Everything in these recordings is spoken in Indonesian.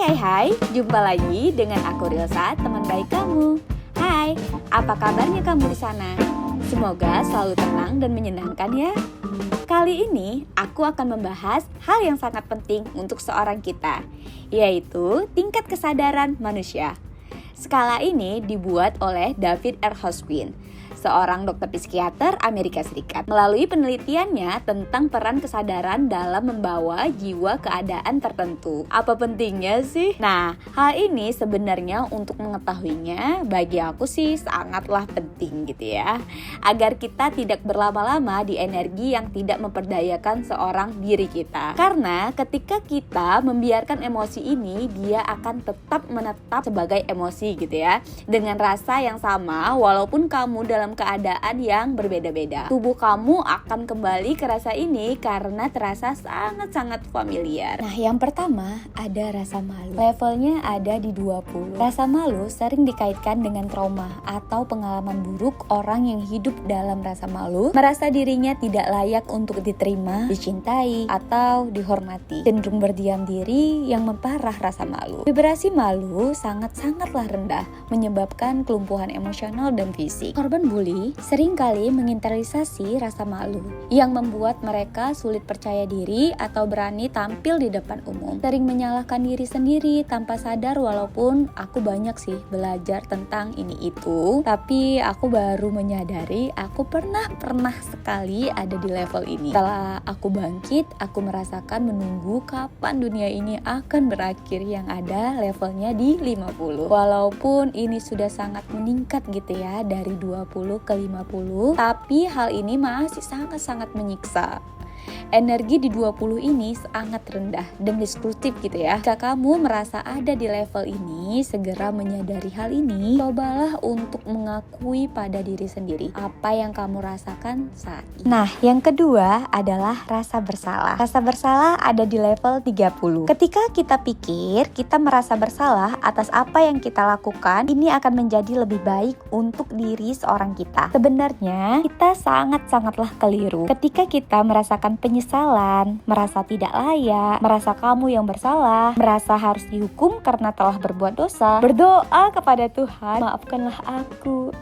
Hai, jumpa lagi dengan aku Rilsa, teman baik kamu. Hai, apa kabarnya kamu di sana? Semoga selalu tenang dan menyenangkan ya. Kali ini aku akan membahas hal yang sangat penting untuk seorang kita, yaitu tingkat kesadaran manusia. Skala ini dibuat oleh David R. Hawkins, seorang dokter psikiater Amerika Serikat, melalui penelitiannya tentang peran kesadaran dalam membawa jiwa keadaan tertentu. Apa pentingnya sih? Nah, hal ini sebenarnya untuk mengetahuinya bagi aku sih sangatlah penting gitu ya, agar kita tidak berlama-lama di energi yang tidak memperdayakan seorang diri kita. Karena ketika kita membiarkan emosi ini, dia akan tetap menetap sebagai emosi gitu ya, dengan rasa yang sama walaupun kamu dalam keadaan yang berbeda-beda. Tubuh kamu akan kembali ke rasa ini karena terasa sangat-sangat familiar. Nah, yang pertama ada rasa malu. Levelnya ada di 20. Rasa malu sering dikaitkan dengan trauma atau pengalaman buruk. Orang yang hidup dalam rasa malu merasa dirinya tidak layak untuk diterima, dicintai, atau dihormati. Cenderung berdiam diri yang memperparah rasa malu. Vibrasi malu sangat-sangatlah rendah, menyebabkan kelumpuhan emosional dan fisik. Korban bully seringkali menginternalisasi rasa malu yang membuat mereka sulit percaya diri atau berani tampil di depan umum. Sering menyalahkan diri sendiri tanpa sadar, walaupun aku banyak sih belajar tentang ini itu, tapi aku baru menyadari aku pernah sekali ada di level ini. Setelah aku bangkit, aku merasakan menunggu kapan dunia ini akan berakhir, yang ada levelnya di 50. Walaupun ini sudah sangat meningkat gitu ya, dari 20 ke 50, tapi hal ini masih sangat-sangat menyiksa. Energi di 20 ini sangat rendah dan destruktif gitu ya. Jika kamu merasa ada di level ini, segera menyadari hal ini. Cobalah untuk mengakui pada diri sendiri apa yang kamu rasakan saat ini. Nah, yang kedua adalah rasa bersalah. Rasa bersalah ada di level 30. Ketika kita pikir kita merasa bersalah atas apa yang kita lakukan, ini akan menjadi lebih baik untuk diri seorang kita. Sebenarnya kita sangat-sangatlah keliru ketika kita merasakan penyesalan, merasa tidak layak, merasa kamu yang bersalah, merasa harus dihukum karena telah berbuat dosa. Berdoa kepada Tuhan, maafkanlah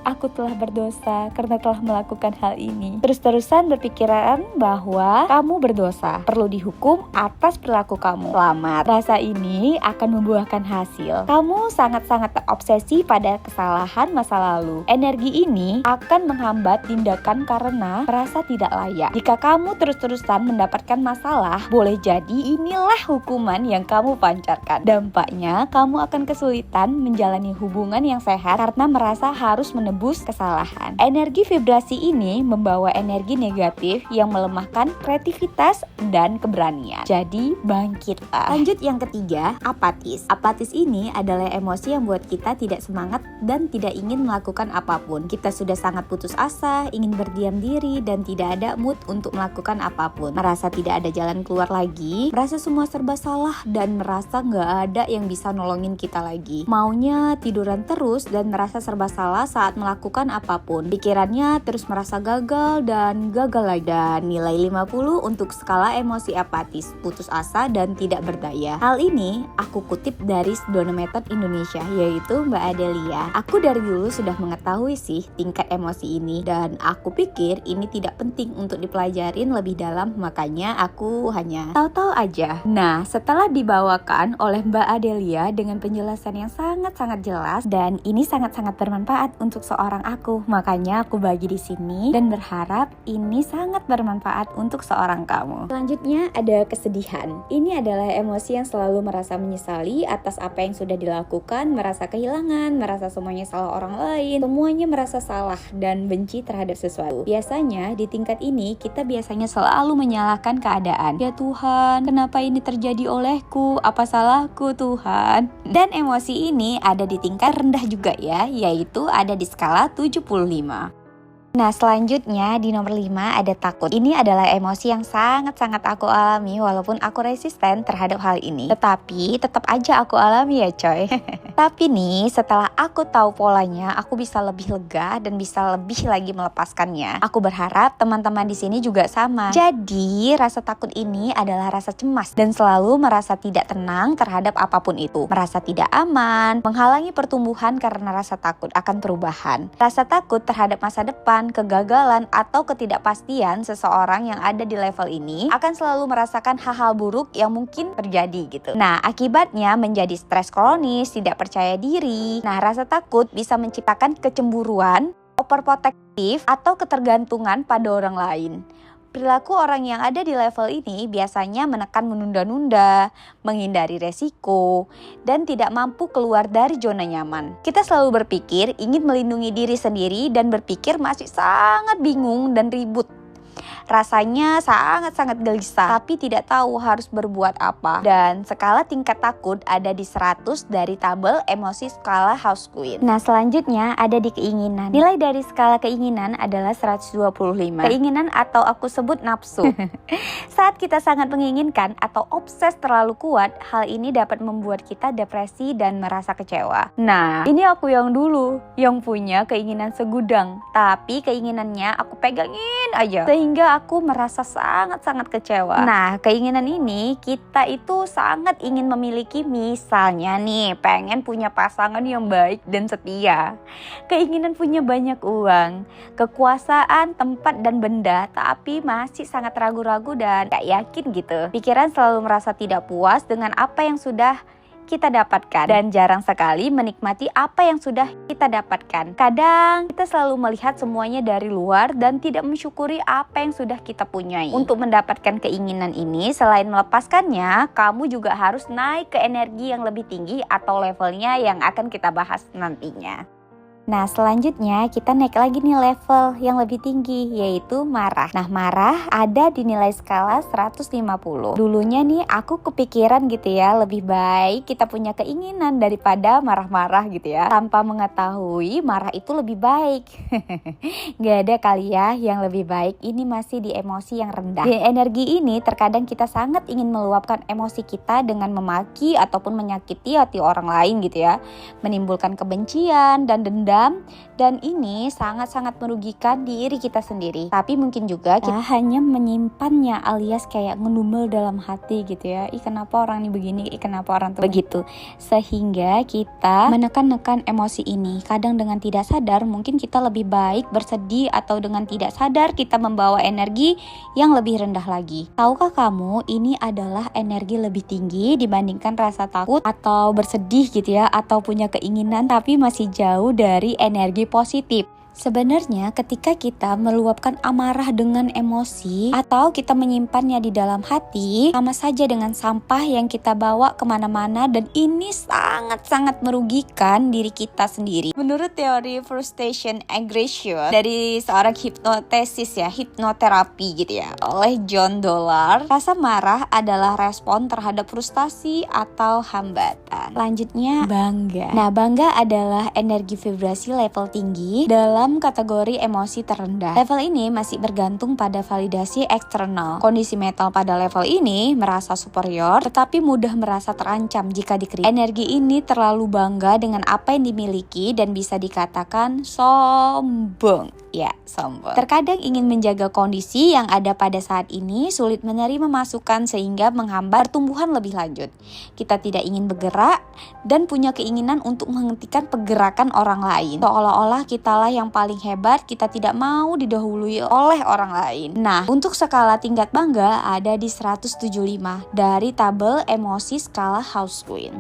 aku telah berdosa karena telah melakukan hal ini. Terus-terusan berpikiran bahwa kamu berdosa, perlu dihukum atas perilaku kamu. Selamat, rasa ini akan membuahkan hasil. Kamu sangat-sangat terobsesi pada kesalahan masa lalu. Energi ini akan menghambat tindakan karena merasa tidak layak. Jika kamu terus-terusan mendapatkan masalah, boleh jadi inilah hukuman yang kamu pancarkan. Dampaknya, kamu akan kesulitan menjalani hubungan yang sehat karena merasa harus menebus kesalahan. Energi vibrasi ini membawa energi negatif yang melemahkan kreativitas dan keberanian. Jadi, bangkitlah. Lanjut yang ketiga, apatis. Apatis ini adalah emosi yang buat kita tidak semangat dan tidak ingin melakukan apapun. Kita sudah sangat putus asa, ingin berdiam diri, dan tidak ada mood untuk melakukan apapun. Merasa tidak ada jalan keluar lagi, merasa semua serba salah, dan merasa nggak ada yang bisa nolongin kita lagi. Maunya tiduran terus dan merasa serba salah saat melakukan apapun. Pikirannya terus merasa gagal dan gagal lagi. Dan nilai 50 untuk skala emosi apatis, putus asa dan tidak berdaya. Hal ini aku kutip dari Sedona Method Indonesia, yaitu Mbak Adelia. Aku dari dulu sudah mengetahui sih tingkat emosi ini, dan aku pikir ini tidak penting untuk dipelajarin lebih dalam, makanya aku hanya tahu-tahu aja. Nah, setelah dibawakan oleh Mbak Adelia dengan penjelasan yang sangat-sangat jelas, dan ini sangat-sangat bermanfaat untuk seorang aku, makanya aku bagi di sini dan berharap ini sangat bermanfaat untuk seorang kamu. Selanjutnya ada kesedihan. Ini adalah emosi yang selalu merasa menyesali atas apa yang sudah dilakukan, merasa kehilangan, merasa semuanya salah orang lain, semuanya merasa salah dan benci terhadap sesuatu. Biasanya di tingkat ini kita biasanya selalu menyalahkan keadaan. Ya Tuhan, kenapa ini terjadi olehku? Apa salahku Tuhan? Dan emosi ini ada di tingkat rendah juga ya, yaitu ada di skala 75. Nah, selanjutnya di nomor 5 ada takut. Ini adalah emosi yang sangat-sangat aku alami walaupun aku resisten terhadap hal ini. Tetapi tetap aja aku alami ya coy. Tapi nih, setelah aku tahu polanya, aku bisa lebih lega dan bisa lebih lagi melepaskannya. Aku berharap teman-teman di sini juga sama. Jadi, rasa takut ini adalah rasa cemas dan selalu merasa tidak tenang terhadap apapun itu. Merasa tidak aman, menghalangi pertumbuhan karena rasa takut akan perubahan. Rasa takut terhadap masa depan, kegagalan, atau ketidakpastian seseorang yang ada di level ini akan selalu merasakan hal-hal buruk yang mungkin terjadi gitu. Nah, akibatnya menjadi stres kronis, tidak percaya diri. Nah, rasa takut bisa menciptakan kecemburuan, overprotective, atau ketergantungan pada orang lain. Perilaku orang yang ada di level ini biasanya menekan menunda-nunda, menghindari resiko, dan tidak mampu keluar dari zona nyaman. Kita selalu berpikir ingin melindungi diri sendiri dan berpikir masih sangat bingung dan ribut. Rasanya sangat-sangat gelisah, tapi tidak tahu harus berbuat apa. Dan skala tingkat takut ada di 100 dari tabel emosi skala House Queen. Nah, selanjutnya ada di keinginan. Nilai dari skala keinginan adalah 125. Keinginan atau aku sebut nafsu. Saat kita sangat menginginkan atau obses terlalu kuat, hal ini dapat membuat kita depresi dan merasa kecewa. Nah, ini aku yang dulu, yang punya keinginan segudang, tapi keinginannya aku pegangin aja, sehingga aku merasa sangat-sangat kecewa. Nah, keinginan ini kita itu sangat ingin memiliki, misalnya nih, pengen punya pasangan yang baik dan setia. Keinginan punya banyak uang, kekuasaan, tempat, dan benda, tapi masih sangat ragu-ragu dan gak yakin gitu. Pikiran selalu merasa tidak puas dengan apa yang sudah kita dapatkan dan jarang sekali menikmati apa yang sudah kita dapatkan. Kadang kita selalu melihat semuanya dari luar dan tidak mensyukuri apa yang sudah kita punyai. Untuk mendapatkan keinginan ini, selain melepaskannya, kamu juga harus naik ke energi yang lebih tinggi atau levelnya yang akan kita bahas nantinya. Nah, selanjutnya kita naik lagi nih level yang lebih tinggi, yaitu marah. Nah, marah ada di nilai skala 150. Dulunya nih aku kepikiran gitu ya, lebih baik kita punya keinginan daripada marah-marah gitu ya, tanpa mengetahui marah itu lebih baik. Gak ada kali ya yang lebih baik, ini masih di emosi yang rendah. Di energi ini terkadang kita sangat ingin meluapkan emosi kita dengan memaki ataupun menyakiti hati orang lain gitu ya, menimbulkan kebencian dan dendam. Dan ini sangat-sangat merugikan diri kita sendiri. Tapi mungkin juga kita hanya menyimpannya, alias kayak ngedumel dalam hati gitu ya. Kenapa orang ini begini, kenapa orang itu begitu. Sehingga kita menekan-nekan emosi ini. Kadang dengan tidak sadar mungkin kita lebih baik bersedih, atau dengan tidak sadar kita membawa energi yang lebih rendah lagi. Tahukah kamu, ini adalah energi lebih tinggi dibandingkan rasa takut atau bersedih gitu ya, atau punya keinginan tapi masih jauh dari energi positif. Sebenarnya ketika kita meluapkan amarah dengan emosi atau kita menyimpannya di dalam hati, sama saja dengan sampah yang kita bawa kemana-mana, dan ini sangat-sangat merugikan diri kita sendiri. Menurut teori frustration aggression dari seorang hipnotesis ya, hipnoterapi gitu ya, oleh John Dollar, rasa marah adalah respon terhadap frustasi atau hambatan. Lanjutnya, bangga. Nah, bangga adalah energi vibrasi level tinggi dalam kategori emosi terendah. Level ini masih bergantung pada validasi eksternal. Kondisi mental pada level ini merasa superior, tetapi mudah merasa terancam jika dikritik. Energi ini terlalu bangga dengan apa yang dimiliki dan bisa dikatakan sombong. Ya, sombong. Terkadang ingin menjaga kondisi yang ada pada saat ini, sulit menerima masukan sehingga menghambat pertumbuhan lebih lanjut. Kita tidak ingin bergerak dan punya keinginan untuk menghentikan pergerakan orang lain. Seolah-olah kitalah yang paling hebat, kita tidak mau didahului oleh orang lain. Nah, untuk skala tingkat bangga ada di 175 dari tabel emosi skala House Queen.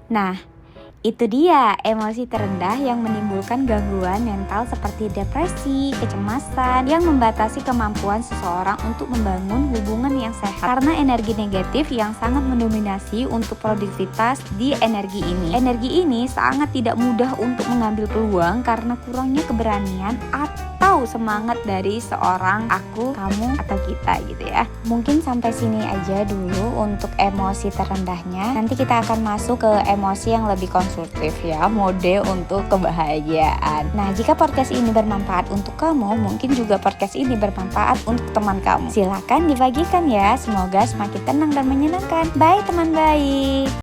Nah, itu dia emosi terendah yang menimbulkan gangguan mental seperti depresi, kecemasan, yang membatasi kemampuan seseorang untuk membangun hubungan yang sehat. Karena energi negatif yang sangat mendominasi untuk produktivitas di energi ini. Energi ini sangat tidak mudah untuk mengambil peluang karena kurangnya keberanian atau semangat dari seorang aku, kamu, atau kita gitu ya. Mungkin sampai sini aja dulu untuk emosi terendahnya. Nanti kita akan masuk ke emosi yang lebih konstruktif ya, mode untuk kebahagiaan. Nah, jika podcast ini bermanfaat untuk kamu, mungkin juga podcast ini bermanfaat untuk teman kamu. Silakan dibagikan ya, semoga semakin tenang dan menyenangkan. Bye teman baik.